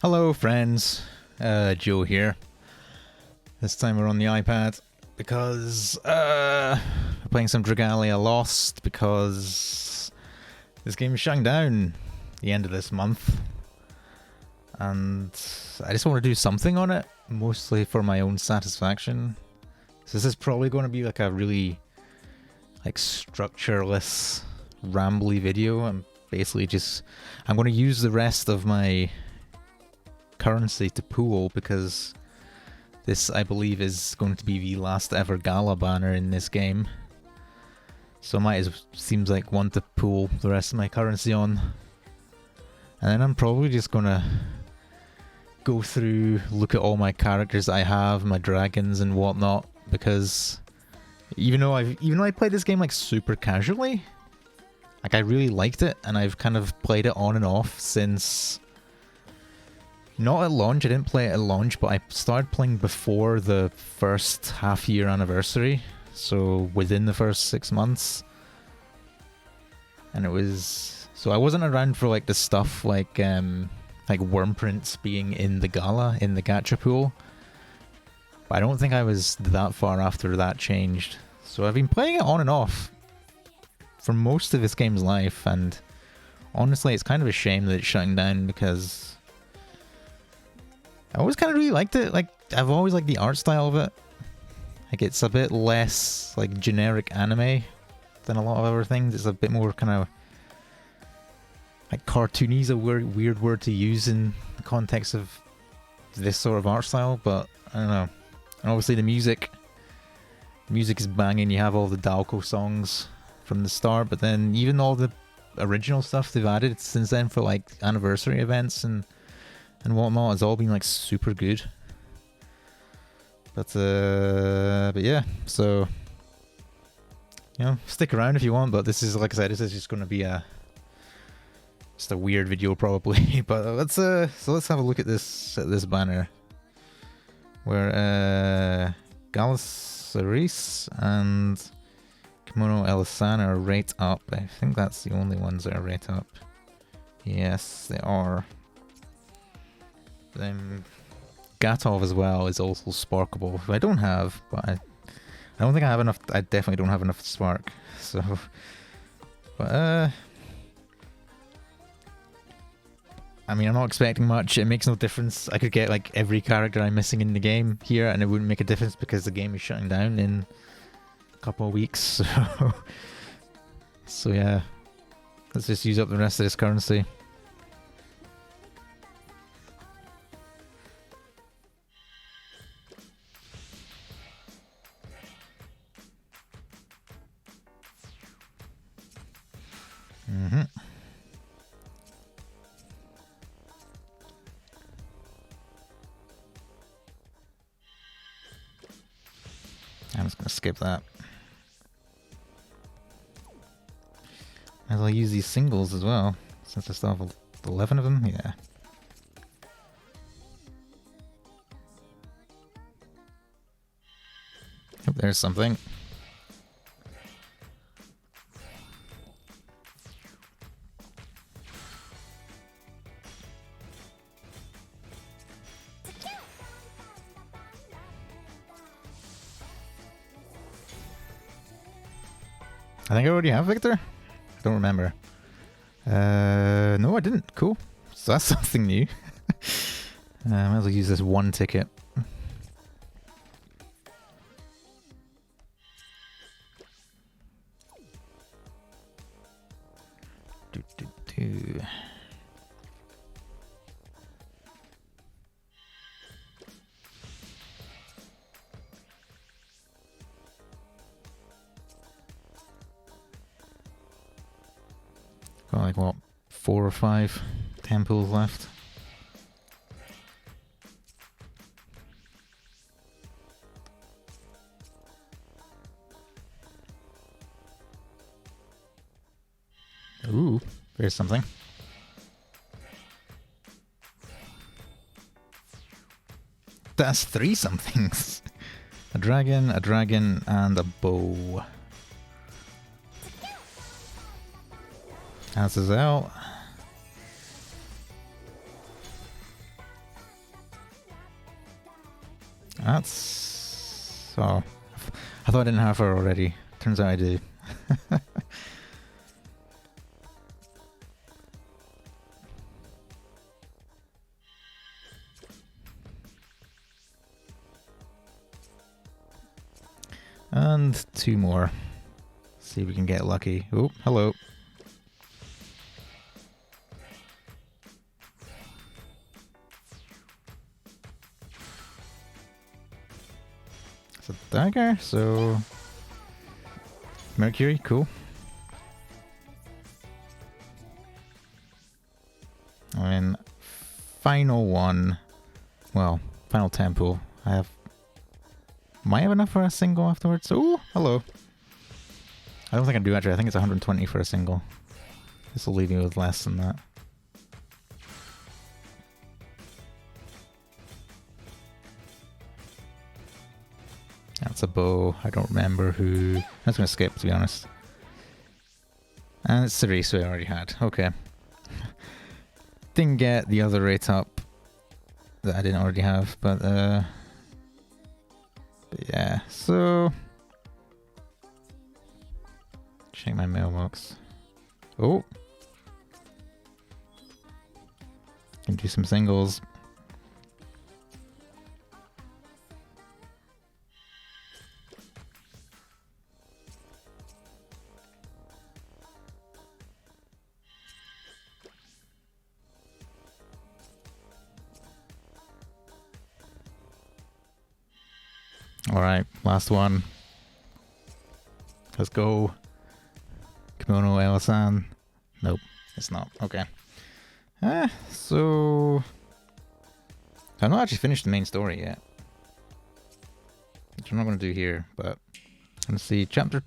Hello friends, Joe here. This time we're on the iPad because we're playing some Dragalia Lost because this game is shutting down the end of this month. And I just want to do something on it, mostly for my own satisfaction. So this is probably going to be like a really structureless, rambly video. I'm going to use the rest of my currency to pool because this, I believe, is going to be the last ever gala banner in this game. So I seems like one to pool the rest of my currency on. And then I'm probably just gonna go through, look at all my characters I have, my dragons and whatnot, because even though I played this game super casually, I really liked it, and I've kind of played it on and off since. Not at launch, I didn't play it at launch, but I started playing before the first half-year anniversary, so within the first 6 months. And it was... So I wasn't around for the stuff like worm prints being in the gala, in the gacha pool. But I don't think I was that far after that changed. So I've been playing it on and off for most of this game's life, and honestly it's kind of a shame that it's shutting down because I always kind of really liked it. I've always liked the art style of it. It's a bit less generic anime than a lot of other things. It's a bit more kind of cartoony is a weird word to use in the context of this sort of art style, but I don't know. And obviously the music is banging. You have all the Dalco songs from the start, but then even all the original stuff they've added since then for anniversary events and whatnot has all been super good. But yeah, so stick around if you want. But this is, like I said, this is just going to be just a weird video probably. But let's have a look at this banner where Galaceris and Kimono Elisana are rate up. I think that's the only ones that are rate up. Yes, they are. Then Gatov as well is also sparkable, who I don't have, but I don't think I have enough. I definitely don't have enough spark. So, but I mean, I'm not expecting much. It makes no difference. I could get every character I'm missing in the game here, and it wouldn't make a difference because the game is shutting down in a couple of weeks. So yeah, let's just use up the rest of this currency. I'm just going to skip that. As I'll use these singles as well, since I still have 11 of them. Yeah. Hope there's something. I think I already have Victor. I don't remember. No, I didn't. Cool. So that's something new. Might as well use this one ticket. Do. Got what, 4 or 5 temples left. Ooh, there's something. That's 3 somethings. A dragon, and a bow. As is out. That's... Oh. I thought I didn't have her already. Turns out I do. And 2 more. See if we can get lucky. Oh, hello. It's a dagger, so... Mercury, cool. And final one. Well, final tempo. I have... Might have enough for a single afterwards. Oh, hello. I don't think I do actually. I think it's 120 for a single. This will leave me with less than that. That's a bow. I don't remember who... I'm just going to skip, to be honest. And it's Cerise, who I already had. Okay. Didn't get the other rate up that I didn't already have, but yeah, so... Check my mailbox. Oh! Can do some singles. Alright, last one. Let's go. Kimono Ela-san. Nope, it's not. Okay. So... I've not actually finished the main story yet. Which I'm not going to do here, but... Let's see, chapter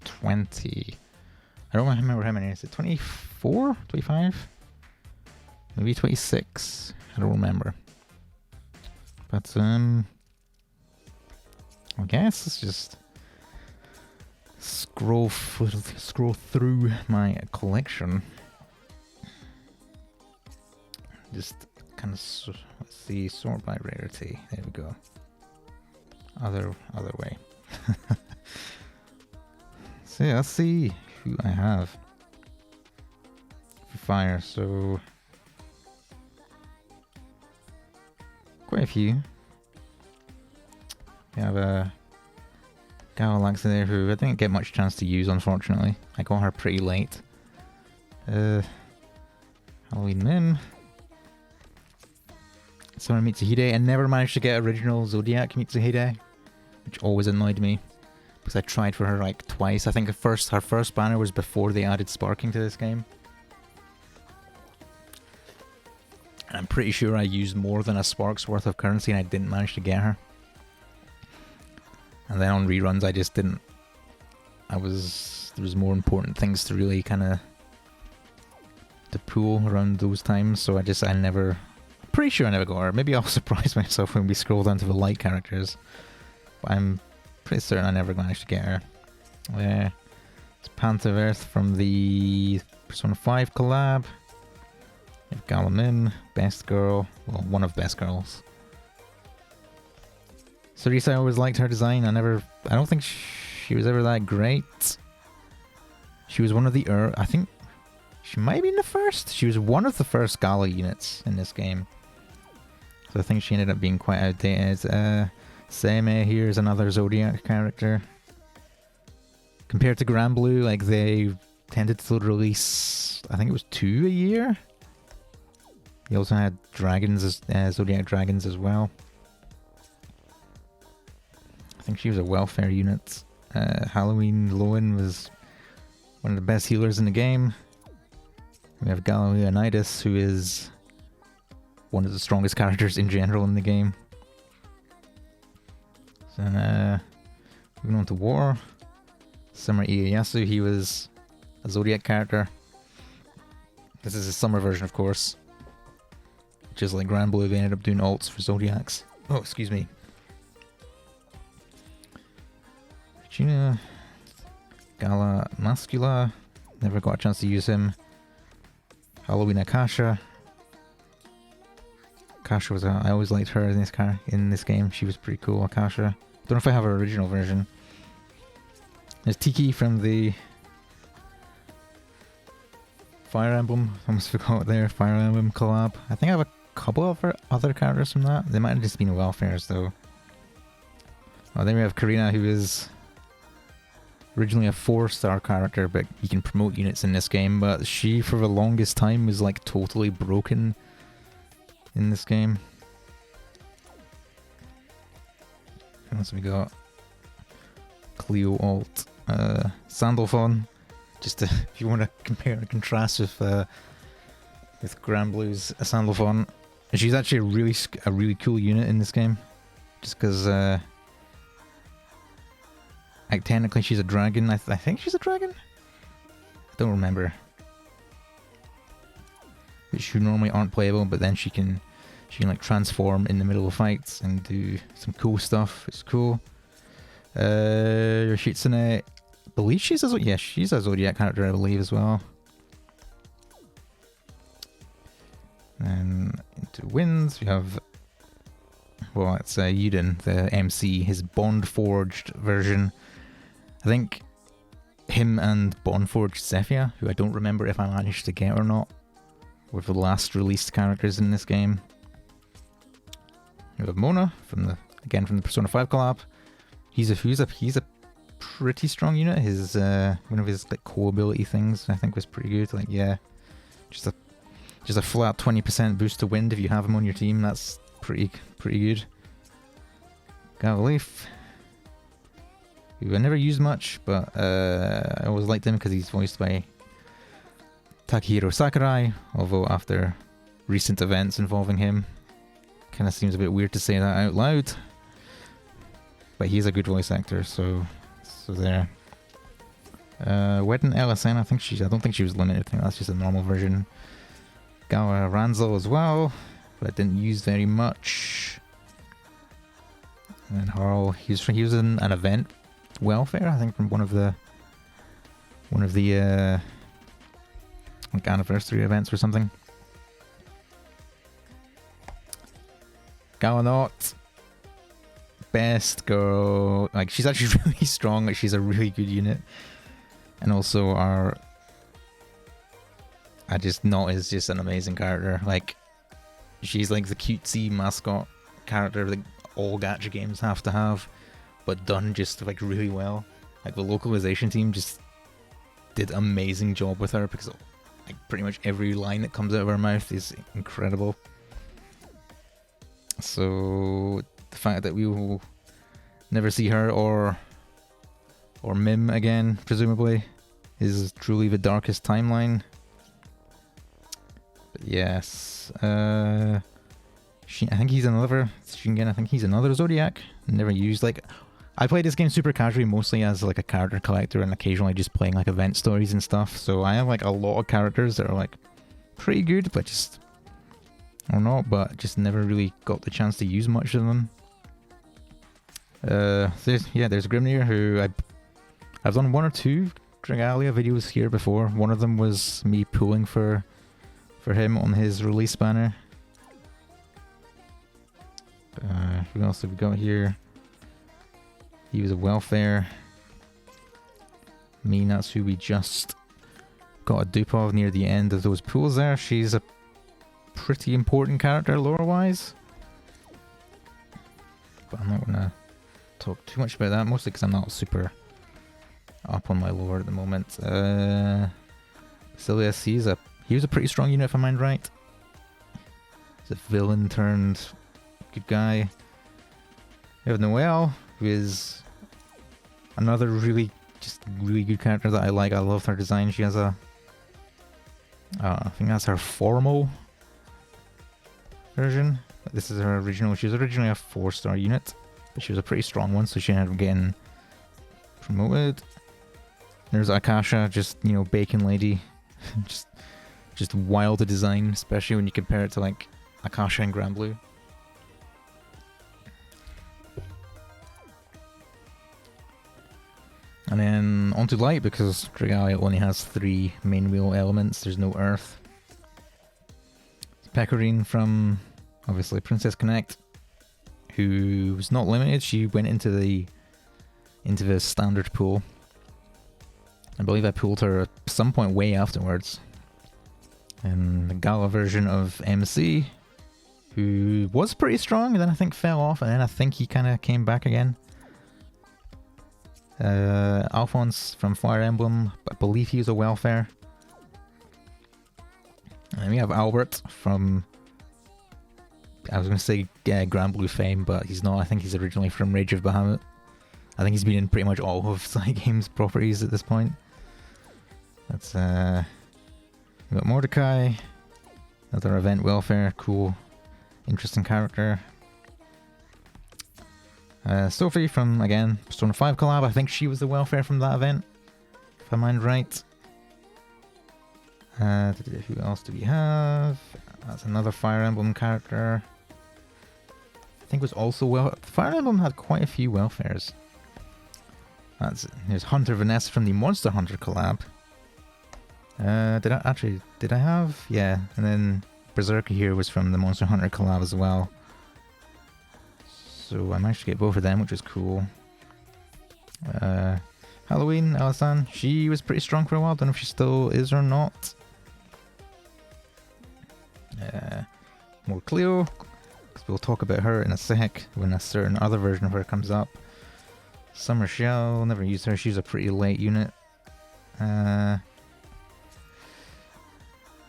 20. I don't remember how many. Is it 24? 25? Maybe 26? I don't remember. But, I guess let's just scroll through my collection. Just kind of let's see, sort by rarity. There we go. Other way. So yeah, let's see who I have for fire. So quite a few. We have a Galaxy there who I didn't get much chance to use, unfortunately. I got her pretty late. Halloween Min. Summer Mitsuhide. I never managed to get original Zodiac Mitsuhide, which always annoyed me because I tried for her like twice. I think her first banner was before they added sparking to this game. And I'm pretty sure I used more than a spark's worth of currency and I didn't manage to get her. And then on reruns, I just didn't. There was more important things to really kind of to pull around those times. So I never. Pretty sure I never got her. Maybe I'll surprise myself when we scroll down to the light characters. But I'm pretty certain I never managed to get her. It's Panther of Earth from the Persona 5 collab. We have Galamin, Best Girl. Well, one of Best Girls. Cerise, I always liked her design. I don't think she was ever that great. She was one of the I think she might have been the first. She was one of the first Gala units in this game. So I think she ended up being quite outdated. Seimei here is another Zodiac character. Compared to Grand Blue, like they tended to release, I think it was 2 a year. They also had dragons, Zodiac dragons as well. I think she was a welfare unit. Halloween Lowen was one of the best healers in the game. We have Dragalia'd, who is one of the strongest characters in general in the game. So moving on to War. Summer Ieyasu, he was a Zodiac character. This is a summer version, of course. Which is like Grand Blue, they ended up doing alts for Zodiacs. Oh, excuse me. Gina, Gala Mascula, never got a chance to use him. Halloween Akasha. Akasha was I always liked her in this game. She was pretty cool, Akasha. Don't know if I have her original version. There's Tiki from the Fire Emblem. Almost forgot there. Fire Emblem collab. I think I have a couple of other characters from that. They might have just been welfares though. Oh, then we have Karina, who is originally a 4-star character, but you can promote units in this game. But she, for the longest time, was like totally broken in this game. What else we got? Cleo Alt, Sandalphon. Just to, if you want to compare and contrast with Granblue's Sandalphon, she's actually a really cool unit in this game. Just because, like, technically she's a dragon. I think she's a dragon. I don't remember. Which normally aren't playable, but then she can like transform in the middle of fights and do some cool stuff. It's cool. Yoshitsune, I believe she's a Zodiac character, I believe, as well. And into wins, we have, well, it's Yuden, the MC, his Bond-forged version. I think him and Bond-forged Zephia, who I don't remember if I managed to get or not, were the last released characters in this game. We have Mona from the Persona 5 collab. He's a pretty strong unit. His one of his like core ability things I think was pretty good. Like, yeah, just a flat 20% boost to wind if you have him on your team. That's pretty good. Gavaleaf, who I never used much, but I always liked him because he's voiced by Takahiro Sakurai. Although after recent events involving him, kind of seems a bit weird to say that out loud. But he's a good voice actor, so there. Wedden LSN, I don't think she was limited. I think that's just a normal version. Gawa Ranzo as well, but I didn't use very much. And then Harl, he was in an event welfare, I think, from one of the like anniversary events or something. Gawanot, best girl. Like, she's actually really strong. Like, she's a really good unit. And also Not is just an amazing character. Like, she's like the cutesy mascot character that all gacha games have to have, but done just like really well. Like, the localization team just did an amazing job with her because like pretty much every line that comes out of her mouth is incredible. So the fact that we will never see her or Mim again, presumably, is truly the darkest timeline. But yes, I think he's another Shingen. I think he's another Zodiac. Never used. Like, I play this game super casually, mostly as like a character collector, and occasionally just playing like event stories and stuff. So I have like a lot of characters that are like pretty good, but just never really got the chance to use much of them. There's Grimnir, who I've done 1 or 2 Dragalia videos here before. One of them was me pulling for him on his release banner. Who else have we got here? He was a welfare. Minatsu, we just got a dupe of near the end of those pools there. She's a pretty important character lore-wise. But I'm not going to talk too much about that, mostly because I'm not super up on my lore at the moment. Basilius, he was a pretty strong unit if I mind right. He's a villain turned good guy. We have Noelle, who is another really good character that I like. I love her design. She has I think that's her formal version. This is her original. She was originally a 4-star unit, but she was a pretty strong one, so she ended up getting promoted. There's Akasha, just, you know, bacon lady. just wild to design, especially when you compare it to like Akasha and Granblue. And then onto light, because Dragalia only has 3 main wheel elements. There's no earth. Pecorine from Obviously, Princess Connect, who was not limited. She went into the standard pool. I believe I pulled her at some point way afterwards. And the Gala version of MC, who was pretty strong, and then I think fell off, and then I think he kind of came back again. Alphonse from Fire Emblem, I believe he was a welfare. And we have Albert from, I was going to say Grand Blue fame, but he's not. I think he's originally from Rage of Bahamut. I think he's been in pretty much all of Cygames properties at this point. That's, we got Mordecai, another event welfare, cool, interesting character. Sophie from, again, Persona 5 collab, I think she was the welfare from that event, if I mind right. Who else do we have? That's another Fire Emblem character. I think was also Fire Emblem had quite a few welfares. Here's Hunter Vanessa from the Monster Hunter collab. Did I have? Yeah, and then Berserker here was from the Monster Hunter collab as well. So I managed to get both of them, which was cool. Halloween, Alisan, she was pretty strong for a while. Don't know if she still is or not. More Cleo, because we'll talk about her in a sec when a certain other version of her comes up. Summer Shell, never used her. She's a pretty late unit. Xena.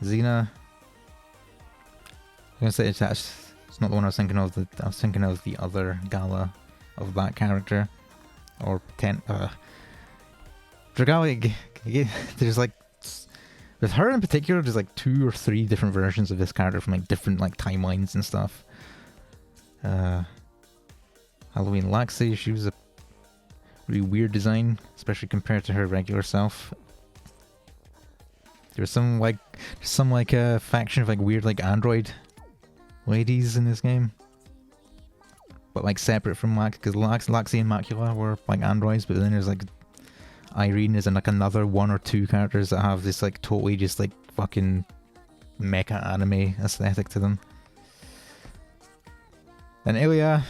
I'm gonna say it's not the one I was thinking of. I was thinking of the other Gala of that character, or Dragalia'd. There's like, with her in particular, there's like 2 or 3 different versions of this character from like different like timelines and stuff. Halloween Laxi, she was a really weird design, especially compared to her regular self. There was some faction of like weird like android ladies in this game, but like separate from Lax, because Laxi and Macula were like androids, but then there's like Irene is in like another 1 or 2 characters that have this like totally just like fucking mecha anime aesthetic to them. And Ilia,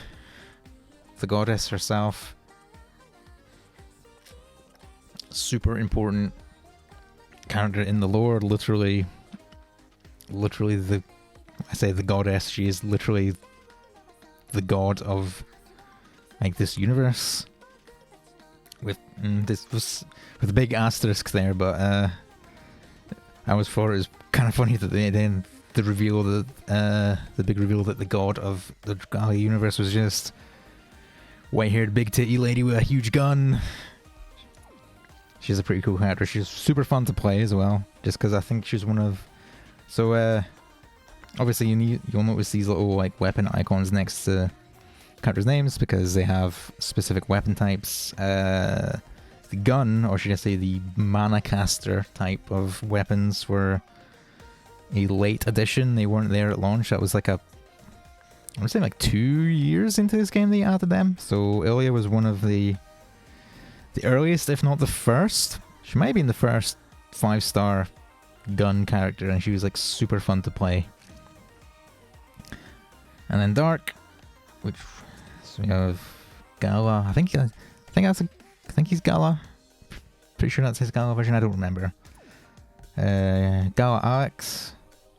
the goddess herself, super important character in the lore. Literally the goddess. She is literally the god of like this universe. With this was with a big asterisk there, but I always thought it was kind of funny that the reveal that the big reveal that the god of the Dragalia universe was just white-haired, big titty lady with a huge gun. She's a pretty cool character. She's super fun to play as well, just because I think she's one of... So, obviously you'll notice these little like weapon icons next to characters' names, because they have specific weapon types. The gun, or should I say the mana caster type of weapons, were a late addition. They weren't there at launch. That was like I would say like 2 years into this game they added them. So Ilia was one of the earliest, if not the first. She might have been the first 5-star gun character, and she was like super fun to play. And then Dark, which, so we have Gala. I think he's Gala. Pretty sure that's his Gala version. I don't remember. Gala'd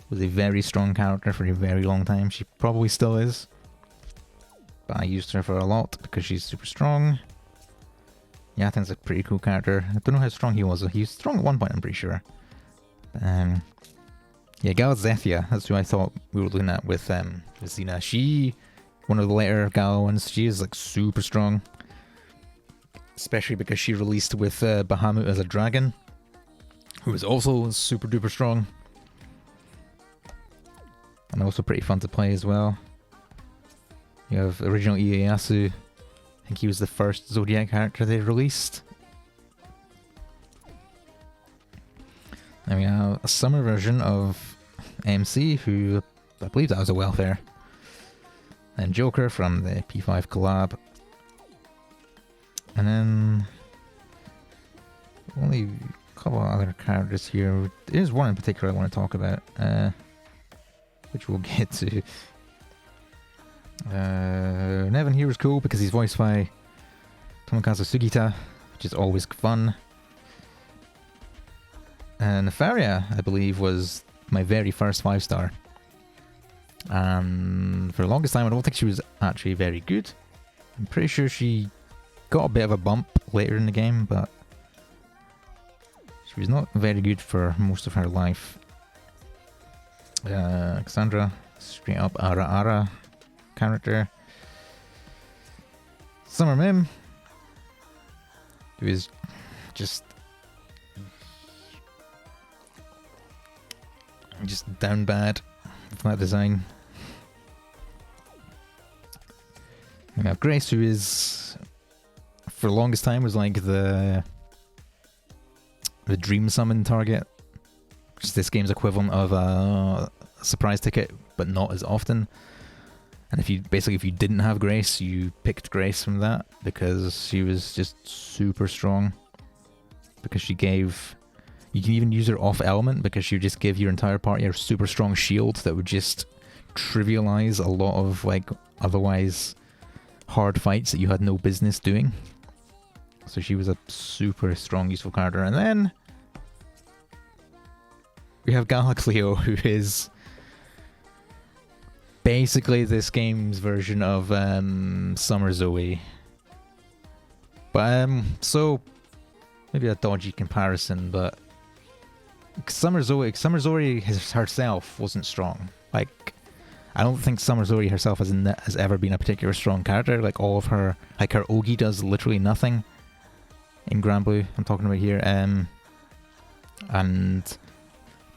was a very strong character for a very long time. She probably still is, but I used her for a lot because she's super strong. Yatin's a pretty cool character. I don't know how strong he was. He was strong at one point, I'm pretty sure. Yeah, Gala'd Zethia, that's who I thought we were looking at with Xena. She, one of the later Gala ones, she is like super strong. Especially because she released with Bahamut as a dragon, who is also super duper strong. And also pretty fun to play as well. You have original Ieyasu. I think he was the first Zodiac character they released. Then we have a summer version of MC, who I believe that was a welfare. And Joker from the P5 collab. And then only a couple of other characters here. There's one in particular I want to talk about, which we'll get to. Nevin here was cool because he's voiced by Tomokazu Sugita, which is always fun. And Nefaria, I believe, was my very first 5-star. And for the longest time, I don't think she was actually very good. I'm pretty sure she got a bit of a bump later in the game, but she was not very good for most of her life. Cassandra, straight up Ara character. Summer Mim, who is just down bad with that design. We have Grace, who is, for the longest time, was like the dream summon target, which is this game's equivalent of a surprise ticket, but not as often. And if you didn't have Grace, you picked Grace from that because she was just super strong. Because she gave, you can even use her off element because she would just give your entire party a super strong shield that would just trivialize a lot of like otherwise hard fights that you had no business doing. So she was a super strong, useful character. And then we have Galacleo, who is basically this game's version of Summer Zoe. But so maybe a dodgy comparison, but Summer Zoe herself wasn't strong. Like, I don't think Summer Zoe herself has ever been a particular strong character. Like, all of her, like her Ogi does literally nothing in Granblue, I'm talking about here. And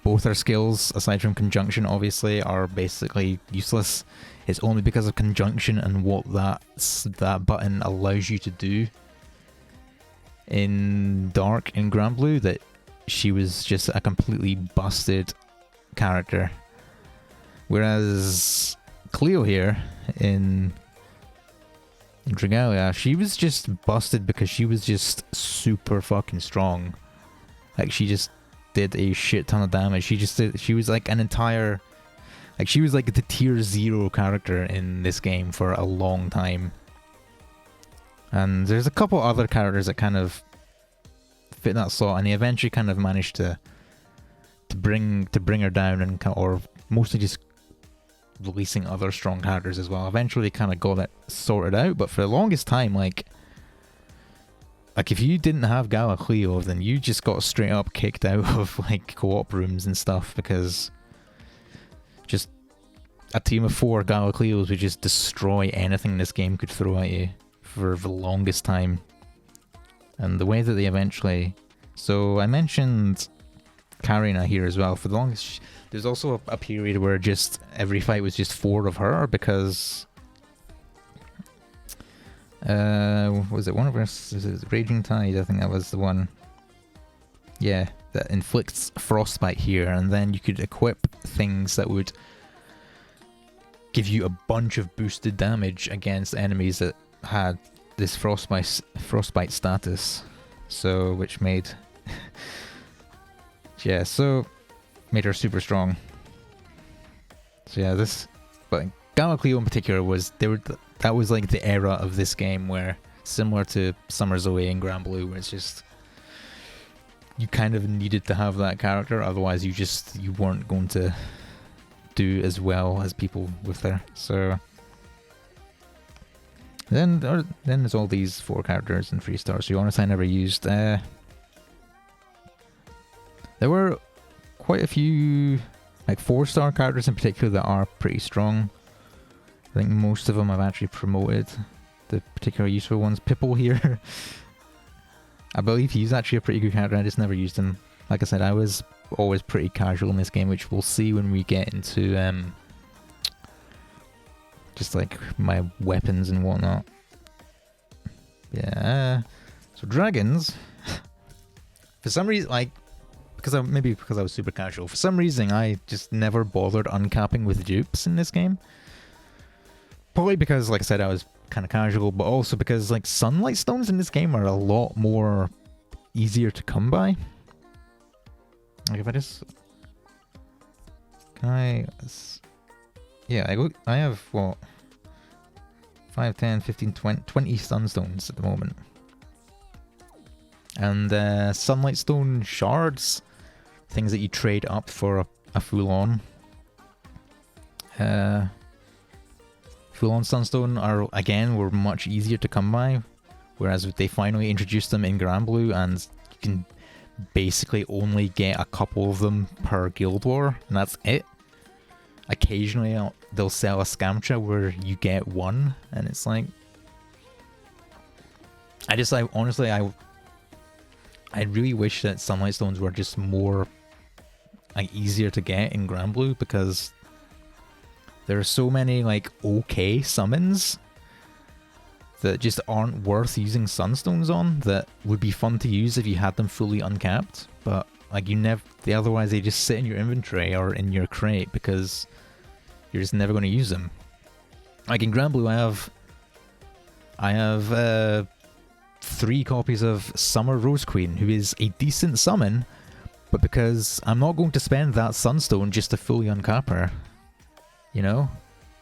both her skills, aside from Conjunction, obviously, are basically useless. It's only because of Conjunction and what that button allows you to do in Dark in Granblue that she was just a completely busted character. Whereas Cleo here in Dragalia, she was just busted because she was just super fucking strong. Like, she just did a shit ton of damage. She was like an entire, like, she was like the tier 0 character in this game for a long time. And there's a couple other characters that kind of fit that slot, and he eventually kind of managed to bring her down, and or mostly just releasing other strong characters as well. Eventually kind of got that sorted out, but for the longest time, like if you didn't have Galacleo, then you just got straight up kicked out of like co-op rooms and stuff, because just a team of 4 Galacleos would just destroy anything this game could throw at you for the longest time. And the way that they eventually, so I mentioned Karina here as well. For the longest, there's also a period where just every fight was just 4 of her, because was it one of her? Is it Raging Tide? I think that was the one. Yeah, that inflicts frostbite here, and then you could equip things that would give you a bunch of boosted damage against enemies that had this frostbite status. So which made yeah, so made her super strong. So yeah, but Galacleo in particular that was like the era of this game where, similar to Summer Zoe and Granblue, where it's just you kind of needed to have that character, otherwise you weren't going to do as well as people with her. So then there's all these 4 characters and 3 stars. So honestly, I never used. There were quite a few like 4-star characters in particular that are pretty strong. I think most of them I've actually promoted, the particular useful ones. Pipple here, I believe he's actually a pretty good character. I just never used him. Like I said, I was always pretty casual in this game, which we'll see when we get into just like my weapons and whatnot. Yeah. So dragons, for some reason, like, because I was super casual, for some reason I just never bothered uncapping with dupes in this game. Probably because, like I said, I was kind of casual, but also because like sunlight stones in this game are a lot more easier to come by. Like, if I just, can I, yeah, I have what, 5, 10, 15, 20 sunstones at the moment. And sunlight stone shards, things that you trade up for a full-on. Full-on sunstone were much easier to come by, whereas they finally introduced them in Granblue, and you can basically only get a couple of them per guild war, and that's it. Occasionally they'll sell a Scamcha where you get one, and it's like, I really wish that sunlight stones were just more like easier to get in Granblue, because there are so many like okay summons that just aren't worth using sunstones on, that would be fun to use if you had them fully uncapped, but like otherwise they just sit in your inventory or in your crate because you're just never going to use them. Like in Granblue I have 3 copies of Summer Rose Queen, who is a decent summon, but because I'm not going to spend that sunstone just to fully uncap her, you know?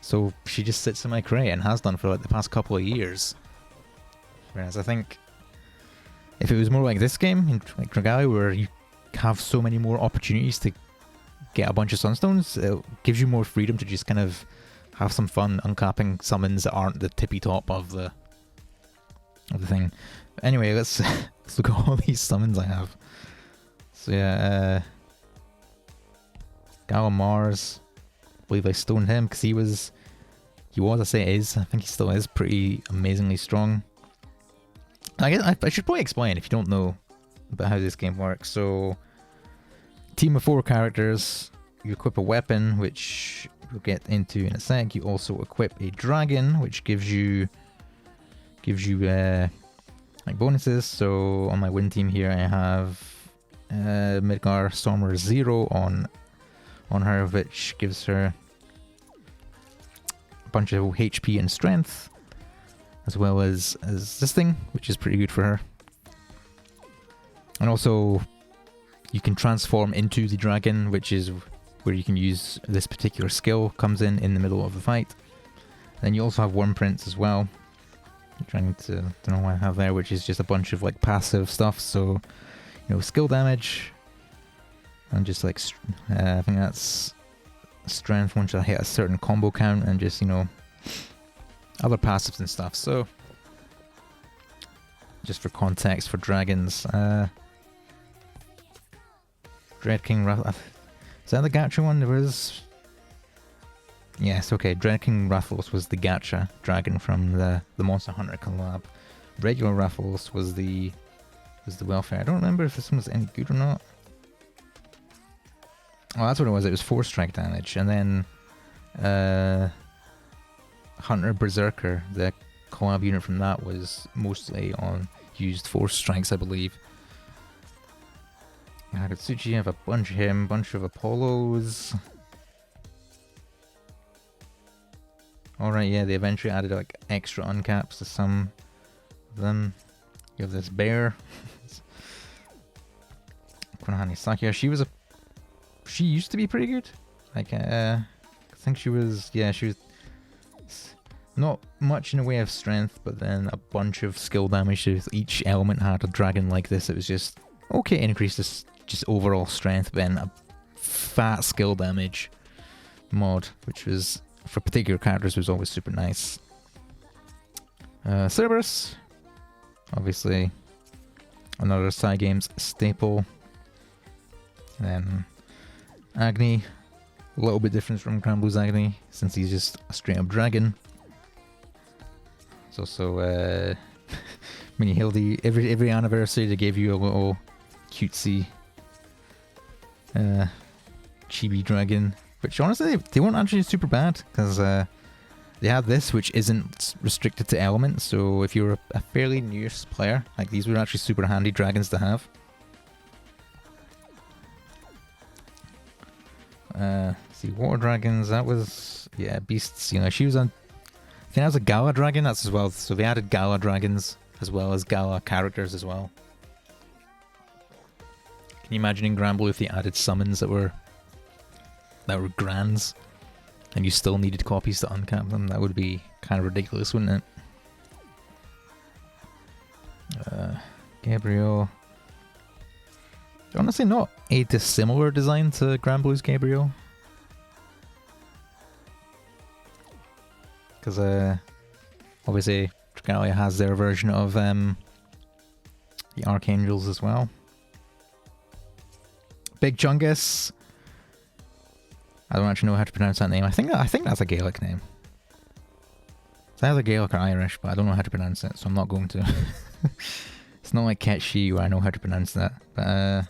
So she just sits in my crate and has done for like the past couple of years. Whereas I think if it was more like this game, in like Dragalia, where you have so many more opportunities to get a bunch of sunstones, it gives you more freedom to just kind of have some fun uncapping summons that aren't the tippy top of the thing. Anyway, let's look at all these summons I have. So yeah, Gala Mars, I believe I stoned him because he was, I think he still is pretty amazingly strong. I guess I should probably explain if you don't know about how this game works. So, team of 4 characters, you equip a weapon, which we'll get into in a sec. You also equip a dragon, which gives you like bonuses. So on my win team here, I have Midgar Stormer 0 on her, which gives her a bunch of HP and strength, as well as this thing, which is pretty good for her. And also, you can transform into the dragon, which is where you can use this particular skill, comes in the middle of the fight. Then you also have Worm Prince as well. I'm trying to, don't know what I have there, which is just a bunch of like passive stuff. So, skill damage, and just like, I think that's strength once I hit a certain combo count, and just, other passives and stuff. So, just for context for dragons, Dread King is that the gacha one? There was... Yes, okay, Dread King Rathalos was the gacha dragon from the Monster Hunter collab. Regular Rathalos was the welfare. I don't remember if this one was any good or not. Oh, that's what it was. It was 4 strike damage. And then Hunter Berserker, the collab unit from that, was mostly used 4 strikes, I believe. Hagatsuchi, I have a bunch of him, bunch of Apollos. Alright, yeah, they eventually added like extra uncaps to some of them. You have this bear. Konohani Sakia, she used to be pretty good. Like, I think she was not much in the way of strength, but then a bunch of skill damage. So each element had a dragon like this. It was just okay, increase this just overall strength, then a fat skill damage mod, which was for particular characters was always super nice. Cerberus, obviously another Cygames staple. Then Agni, a little bit different from Granblue's Agni, since he's just a straight up dragon. It's also Mini Hildy. Every anniversary they gave you a little cutesy chibi dragon, which honestly they weren't actually super bad, because they had this, which isn't restricted to elements. So if you're a fairly new player, like, these were actually super handy dragons to have. See, water dragons, that was, yeah, beasts. She was I think that was a Gala dragon. That's as well. So they added Gala dragons as well as Gala characters as well. Can you imagine in Granblue if they added summons that were Grands? and you still needed copies to uncap them. That would be kind of ridiculous, wouldn't it? Gabriel. Honestly, not a dissimilar design to Granblue's Gabriel. Because obviously Dragalia has their version of the Archangels as well. Big Chungus. I don't actually know how to pronounce that name. I think that's a Gaelic name. It's either Gaelic or Irish, but I don't know how to pronounce it, so I'm not going to. It's not like Ketchi where I know how to pronounce that. But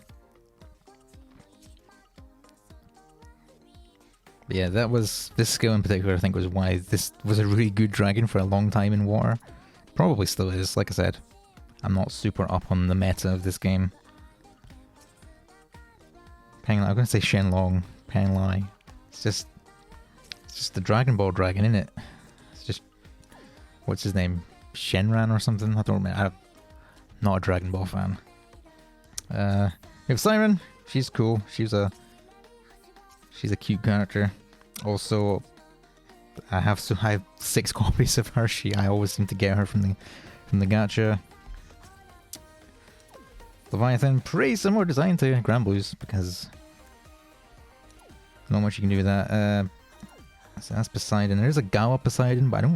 yeah, this skill in particular I think was why this was a really good dragon for a long time in water. Probably still is, like I said. I'm not super up on the meta of this game. I'm going to say Shenlong, Penlai. It's just the Dragon Ball dragon, isn't it? It's just, what's his name? Shenran or something? I don't remember. I'm not a Dragon Ball fan. We have Siren. She's cool. She's a cute character. Also, I have 6 copies of her. I always seem to get her from the gacha. Leviathan, pretty similar design to Granblue's because not much you can do with that. So that's Poseidon. There's a Gala Poseidon, but I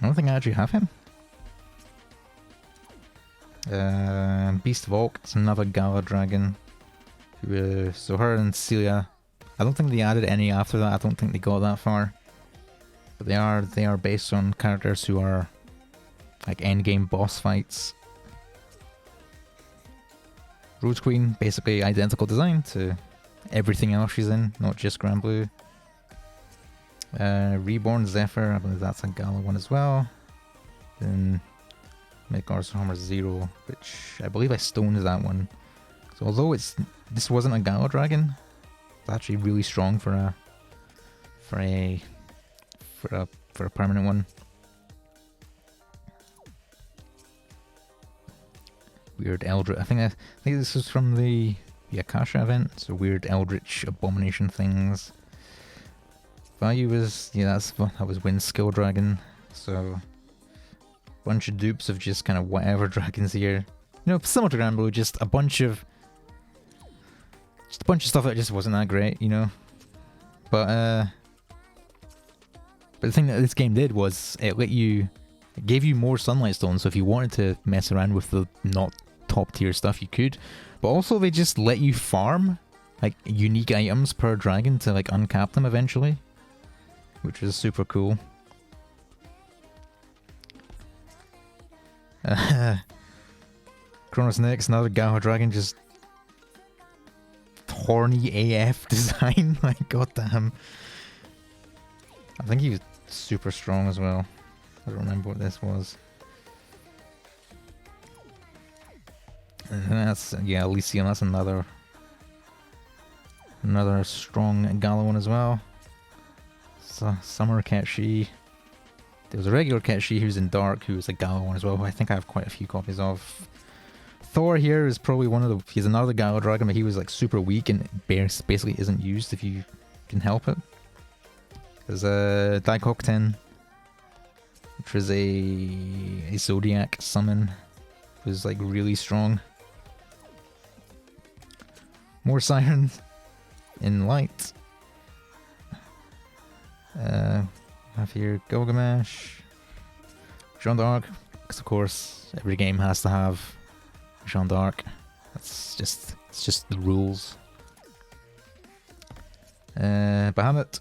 don't think I actually have him. Beast of Oak, it's another Gala dragon. So her and Celia, I don't think they added any after that. I don't think they got that far. But they are based on characters who are like endgame boss fights. Rose Queen, basically identical design to everything else she's in, not just Granblue. Reborn Zephyr, I believe that's a Gala one as well. Then Midgard's Hammer Zero, which I believe I stoned that one. So although this wasn't a Gala dragon, it's actually really strong for a permanent one. Weird Eldritch. I think this was from the Akasha event. So weird Eldritch abomination things. Value was that was Wind Skill Dragon. So bunch of dupes of just kind of whatever dragons here. You know, similar to Granblue, just a bunch of stuff that just wasn't that great, you know. But the thing that this game did was it gave you more Sunlight Stones, so if you wanted to mess around with the not top tier stuff you could, but also they just let you farm like unique items per dragon to like uncap them eventually, which was super cool. Kronos next, another Gaho dragon, just horny AF design. Like goddamn, I think he was super strong as well. I don't remember what this was. And that's, yeah, Elysium, that's another strong Gala one as well. So, Summer Ketchi. There was a regular Ketchi who's in Dark, who's a Gala one as well, who I think I have quite a few copies of. Thor here is probably he's another Gala dragon, but he was like super weak and basically isn't used if you can help it. There's a Daikokten, which was a Zodiac summon. It was like really strong. More Sirens in Light. Have here Gilgamesh, Jeanne d'Arc, because of course every game has to have Jeanne d'Arc. It's just the rules. Bahamut.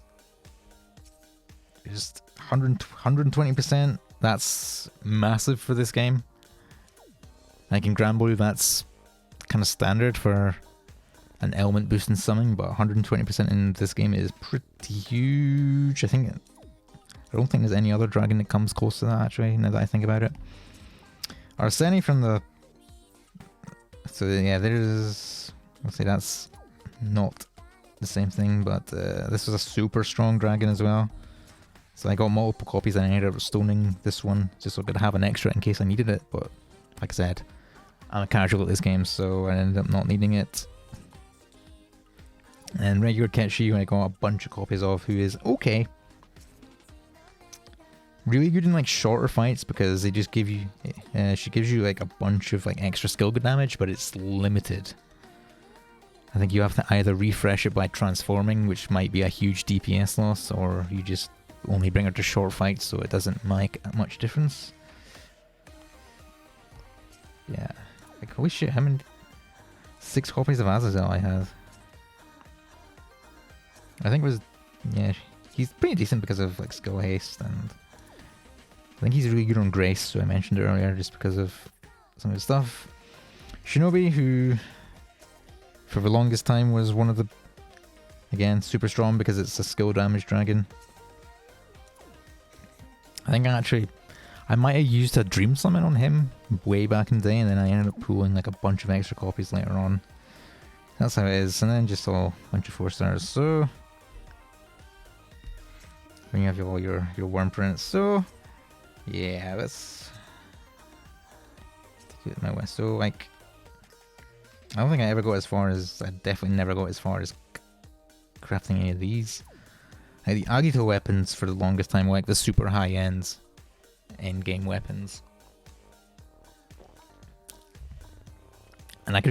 Just 120%. That's massive for this game. Like in Granblue, that's kind of standard for an element boost in summoning, but 120% in this game is pretty huge. I don't think there's any other dragon that comes close to that, actually, now that I think about it. Arseni from the... So yeah, there's... Let's say that's not the same thing, but this was a super strong dragon as well. So I got multiple copies and I ended up stoning this one, just so I could have an extra in case I needed it, but like I said, I'm a casual at this game, so I ended up not needing it. And regular Ketchi, I got a bunch of copies of, who is okay. Really good in like shorter fights because they just give you, she gives you like a bunch of like extra skill damage, but it's limited. I think you have to either refresh it by transforming, which might be a huge DPS loss, or you just only bring her to short fights so it doesn't make much difference. Yeah, like holy shit, how many 6 copies of Azazel I have. I think it was, yeah, he's pretty decent because of like skill haste, and I think he's really good on Grace, so I mentioned it earlier just because of some of his stuff. Shinobi, who for the longest time was one of the, again, super strong because it's a skill damage dragon. I think I might have used a Dream Summon on him way back in the day, and then I ended up pulling like a bunch of extra copies later on. That's how it is, and then just all a bunch of 4 stars. So when you have all your worm prints, so yeah, let's take it my way. So like, I don't think I ever got as far as, I definitely never got as far as crafting any of these. Like the Agito weapons for the longest time were like the super high end game weapons. And I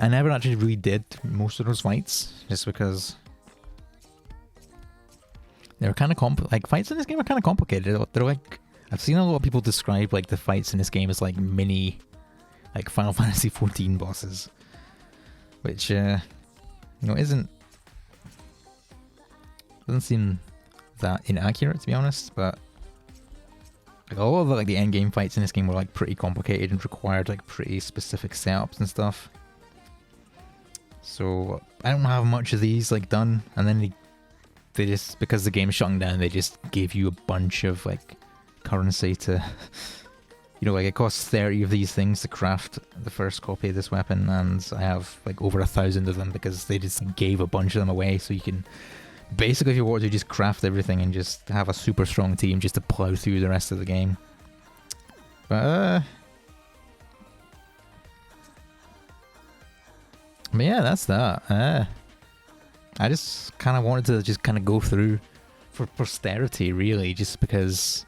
never actually really did most of those fights, just because they were kind of fights in this game are kind of complicated. They're like, I've seen a lot of people describe like the fights in this game as like mini, like Final Fantasy XIV bosses, which doesn't seem that inaccurate, to be honest. But like a lot of like the end game fights in this game were like pretty complicated and required like pretty specific setups and stuff. So I don't have much of these like done, and then they just, because the game's shutting down, they just gave you a bunch of like currency to like it costs 30 of these things to craft the first copy of this weapon, and I have like over 1,000 of them because they just gave a bunch of them away, so you can basically, if you want to, just craft everything and just have a super strong team just to plow through the rest of the game. But yeah, that's that. I just kind of wanted to just kind of go through for posterity, really, just because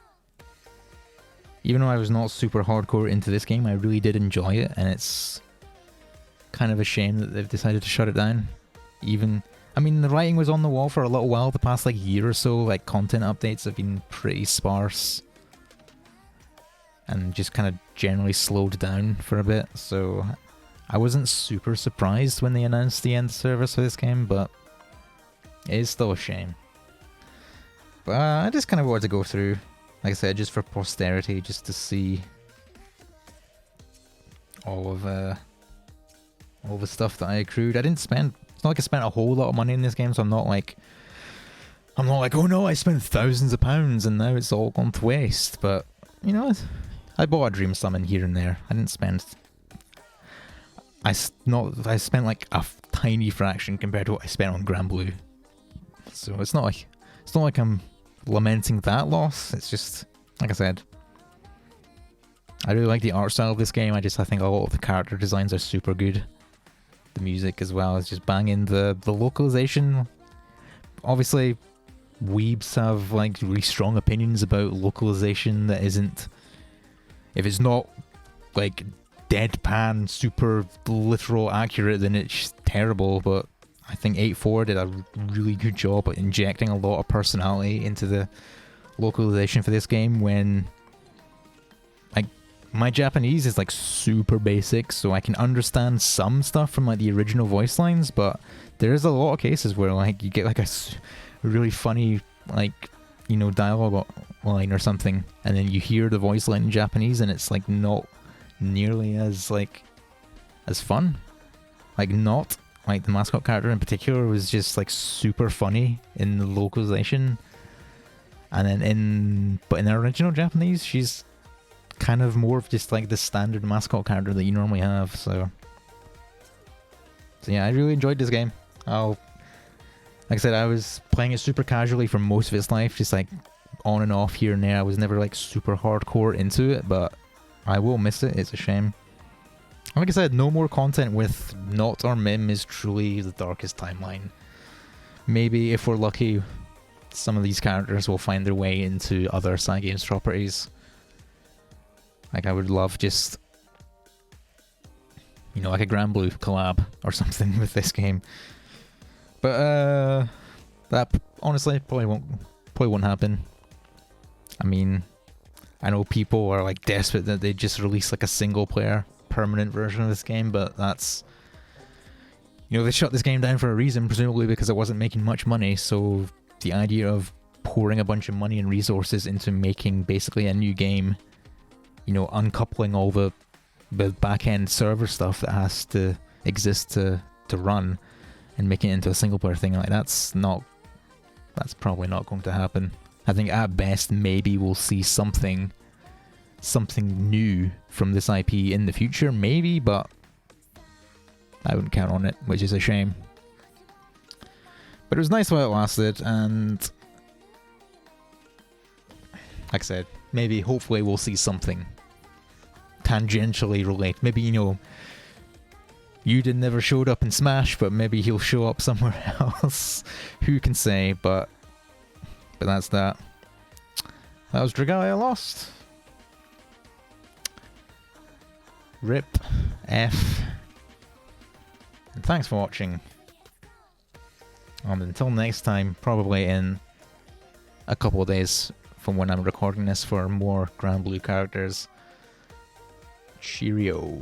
even though I was not super hardcore into this game, I really did enjoy it, and it's kind of a shame that they've decided to shut it down. I mean, the writing was on the wall for a little while, the past like year or so, like content updates have been pretty sparse and just kind of generally slowed down for a bit, so I wasn't super surprised when they announced the end service for this game, but it is still a shame. But I just kind of wanted to go through, like I said, just for posterity, just to see all of the stuff that I accrued. I didn't spend, it's not like I spent a whole lot of money in this game, so I'm not like, oh no, I spent thousands of pounds and now it's all gone to waste. But, I bought a Dream Summon here and there. I didn't spend, I spent like a tiny fraction compared to what I spent on Grand Blue. So it's not like I'm lamenting that loss. It's just, like I said, I really like the art style of this game. I think a lot of the character designs are super good. The music as well is just banging. The localization, obviously weebs have like really strong opinions about localization that isn't, if it's not like deadpan super literal accurate, then it's terrible. But I think 8.4 did a really good job at injecting a lot of personality into the localization for this game, when like my Japanese is like super basic, so I can understand some stuff from like the original voice lines, but there's a lot of cases where like you get like a really funny like dialogue line or something, and then you hear the voice line in Japanese and it's like not nearly as fun. Not like the mascot character in particular was just like super funny in the localization, and then in the original Japanese she's kind of more of just like the standard mascot character that you normally have. So yeah, I really enjoyed this game. Like I said, I was playing it super casually for most of its life, just like on and off here and there. I was never like super hardcore into it, but I will miss it. It's a shame. Like I said, no more content with Not or Mim is truly the darkest timeline. Maybe, if we're lucky, some of these characters will find their way into other Cygames properties. Like, I would love just, you know, like a Granblue collab or something with this game. But, that honestly probably won't happen. I mean, I know people are like desperate that they just release like a single player permanent version of this game, but that's, you know, they shut this game down for a reason, presumably because it wasn't making much money. So the idea of pouring a bunch of money and resources into making basically a new game, you know, uncoupling all the back-end server stuff that has to exist to run and making it into a single player thing, like that's probably not going to happen. I think at best maybe we'll see something new from this IP in the future, maybe, but I wouldn't count on it, which is a shame. But it was nice while it lasted, and like I said, maybe hopefully we'll see something tangentially related. Maybe, you know, Yuden never showed up in Smash, but maybe he'll show up somewhere else. Who can say? But that's that. That was Dragalia Lost. RIP F. And thanks for watching. And until next time, probably in a couple of days from when I'm recording this for more Granblue characters. Cheerio.